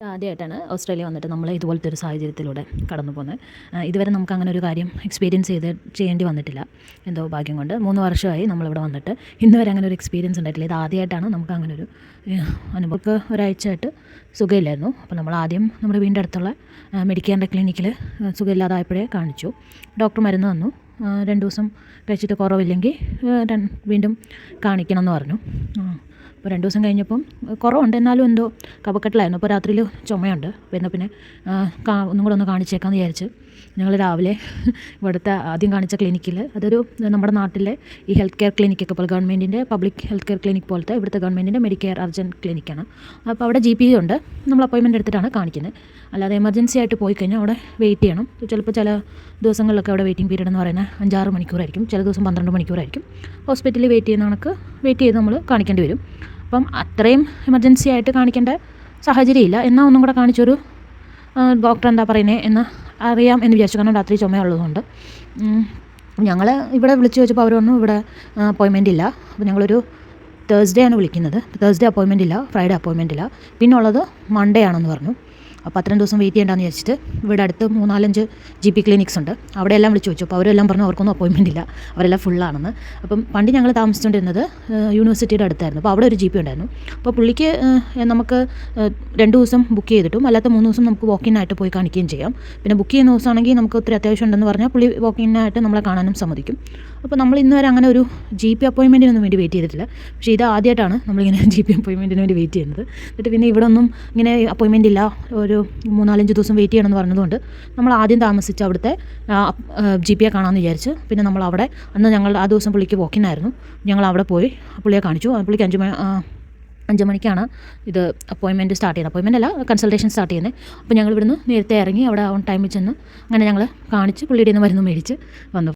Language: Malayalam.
ആദ്യമായിട്ടാണ് ഓസ്ട്രേലിയ വന്നിട്ട് നമ്മൾ ഇതുപോലത്തെ ഒരു സാഹചര്യത്തിലൂടെ കടന്നു പോകുന്നത്. ഇതുവരെ നമുക്ക് അങ്ങനെ ഒരു കാര്യം എക്സ്പീരിയൻസ് ചെയ്യേണ്ടി വന്നിട്ടില്ല. എന്തോ ഭാഗ്യം കൊണ്ട് 3 വർഷമായി നമ്മളിവിടെ വന്നിട്ട് ഇന്ന് വരെ അങ്ങനെ ഒരു എക്സ്പീരിയൻസ് ഉണ്ടായിട്ടില്ല. ഇത് ആദ്യമായിട്ടാണ് നമുക്ക് അങ്ങനെ ഒരു അനുഭവം. ഒരാഴ്ചയായിട്ട് സുഖമില്ലായിരുന്നു. അപ്പോൾ നമ്മൾ ആദ്യം നമ്മുടെ വീടിൻ്റെ അടുത്തുള്ള മെഡിക്കെയറിൻ്റെ ക്ലിനിക്കിൽ സുഖമില്ലാതായപ്പോഴേ കാണിച്ചു. ഡോക്ടർ മരുന്ന് തന്നു. 2 ദിവസം കഴിച്ചിട്ട് കുറവില്ലെങ്കിൽ വീണ്ടും കാണിക്കണം എന്ന് പറഞ്ഞു. അപ്പോൾ 2 ദിവസം കഴിഞ്ഞപ്പം കുറവുണ്ട്, എന്നാലും എന്തോ കഫക്കെട്ടിലായിരുന്നു. അപ്പോൾ രാത്രിയിൽ ചുമയുണ്ട്. അപ്പോൾ എന്നാൽ പിന്നെ ഒന്നും കൂടെ ഒന്ന് കാണിച്ചേക്കാമെന്ന് വിചാരിച്ച് ഞങ്ങൾ രാവിലെ ഇവിടുത്തെ ആദ്യം കാണിച്ച ക്ലിനിക്കിൽ, അതൊരു നമ്മുടെ നാട്ടിലെ ഈ ഹെൽത്ത് കെയർ ക്ലിനിക്കൊക്കെ പോലെ ഗവൺമെൻറ്റിൻ്റെ പബ്ലിക് ഹെൽത്ത് കെയർ ക്ലിനിക് പോലത്തെ ഇവിടുത്തെ ഗവൺമെൻറ്റിൻ്റെ മെഡിക്കെയർ അർജൻറ്റ് ക്ലിനിക്കാണ്. അപ്പോൾ അവിടെ GP ഉണ്ട്. നമ്മൾ അപ്പോയിൻമെൻറ്റ് എടുത്തിട്ടാണ് കാണിക്കുന്നത്. അല്ലാതെ എമർജൻസി ആയിട്ട് പോയി കഴിഞ്ഞാൽ അവിടെ വെയിറ്റ് ചെയ്യണം. ചിലപ്പോൾ ചില ദിവസങ്ങളിലൊക്കെ അവിടെ വെയിറ്റിംഗ് പീരീഡ് എന്ന് പറയുന്നത് 5-6 മണിക്കൂറായിരിക്കും. ചില ദിവസം 12 മണിക്കൂറായിരിക്കും. ഹോസ്പിറ്റലിൽ വെയിറ്റ് ചെയ്യുന്ന കണക്ക് വെയിറ്റ് ചെയ്ത് നമ്മൾ കാണിക്കേണ്ടി വരും. അപ്പം അത്രയും എമർജൻസി ആയിട്ട് കാണിക്കേണ്ട സാഹചര്യമില്ല. എന്നാൽ ഒന്നും കൂടെ കാണിച്ചൊരു ഡോക്ടർ എന്താ പറയുന്നത് എന്ന് അറിയാം എന്ന് വിചാരിച്ചു. കാരണം രാത്രി ചുമയുള്ളതുകൊണ്ട് ഞങ്ങൾ ഇവിടെ വിളിച്ച് ചോദിച്ചപ്പോൾ അവർ പറഞ്ഞു ഇവിടെ അപ്പോയിൻമെൻ്റ് ഇല്ല. അപ്പോൾ ഞങ്ങളൊരു തേഴ്സ്ഡേ ആണ് വിളിക്കുന്നത്. തേഴ്സ്ഡേ അപ്പോയിൻമെൻ്റ് ഇല്ല, ഫ്രൈഡേ അപ്പോയിൻമെൻ്റ് ഇല്ല, പിന്നെ ഉള്ളത് മൺഡേ ആണെന്ന് പറഞ്ഞു. അപ്പോൾ അത്രയും ദിവസം വെയിറ്റ് ചെയ്യേണ്ടെന്ന് വിചാരിച്ചിട്ട് ഇവിടെ അടുത്ത് 3-4-5 GP ക്ലിനിക്സ് ഉണ്ട്. അവിടെയെല്ലാം വിളിച്ച് ചോദിച്ചു. അപ്പോൾ അവരെല്ലാം പറഞ്ഞു അവർക്കൊന്നും അപ്പോയിൻമെൻ്റ് ഇല്ല, അവരെല്ലാം ഫുള്ളാണെന്ന്. അപ്പം പണ്ട് ഞങ്ങൾ താമസിച്ചുകൊണ്ടിരുന്നത് യൂണിവേഴ്സിറ്റിയുടെ അടുത്തായിരുന്നു. അപ്പോൾ അവിടെ ഒരു GP ഉണ്ടായിരുന്നു. അപ്പോൾ പുള്ളിക്ക് നമുക്ക് 2 ദിവസം ബുക്ക് ചെയ്തിട്ടും അല്ലാത്ത 3 ദിവസം നമുക്ക് വാക്കിനായിട്ട് പോയി കാണിക്കുകയും ചെയ്യാം. പിന്നെ ബുക്ക് ചെയ്യുന്ന ദിവസമാണെങ്കിൽ നമുക്ക് ഒത്തിരി അത്യാവശ്യം ഉണ്ടെന്ന് പറഞ്ഞാൽ പുള്ളി വാക്കിനായിട്ട് നമ്മളെ കാണാനും സമ്മതിക്കും. അപ്പോൾ നമ്മൾ ഇന്ന് വരെ അങ്ങനെ ഒരു GP അപ്പോയിൻമെൻറ്റിനൊന്നും വേണ്ടി വെയിറ്റ് ചെയ്തിട്ടില്ല. പക്ഷേ ഇത് ആദ്യമായിട്ടാണ് നമ്മളിങ്ങനെ GP അപ്പോയിൻമെൻറ്റിന് വേണ്ടി വെയിറ്റ് ചെയ്യുന്നത്. എന്നിട്ട് പിന്നെ ഇവിടെ ഒന്നും ഇങ്ങനെ അപ്പോയിൻമെൻ്റ് ഇല്ല, ഒരു 3-4-5 ദിവസം വെയിറ്റ് ചെയ്യണമെന്ന് പറഞ്ഞതുകൊണ്ട് നമ്മൾ ആദ്യം താമസിച്ച് അവിടുത്തെ GP കാണാമെന്ന് വിചാരിച്ച് പിന്നെ നമ്മൾ അവിടെ ഞങ്ങൾ ആ ദിവസം പുള്ളിക്ക് വാക്കിനായിരുന്നു. ഞങ്ങൾ അവിടെ പോയി പുള്ളിയെ കാണിച്ചു. പുള്ളിക്ക് 5 മണിക്കാണ് ഇത് അപ്പോയിൻമെൻറ്റ് സ്റ്റാർട്ട് ചെയ്യുന്നത്. അപ്പോയിൻമെൻ്റ് അല്ല, കൺസൾട്ടേഷൻ സ്റ്റാർട്ട് ചെയ്യുന്നത്. അപ്പോൾ ഞങ്ങൾ ഇവിടുന്ന് നേരത്തെ ഇറങ്ങി അവിടെ ഓൺ ടൈമിൽ ചെന്ന് അങ്ങനെ ഞങ്ങൾ കാണിച്ച് പുള്ളിയുടെ നിന്ന് മരുന്ന് മേടിച്ച് വന്നു.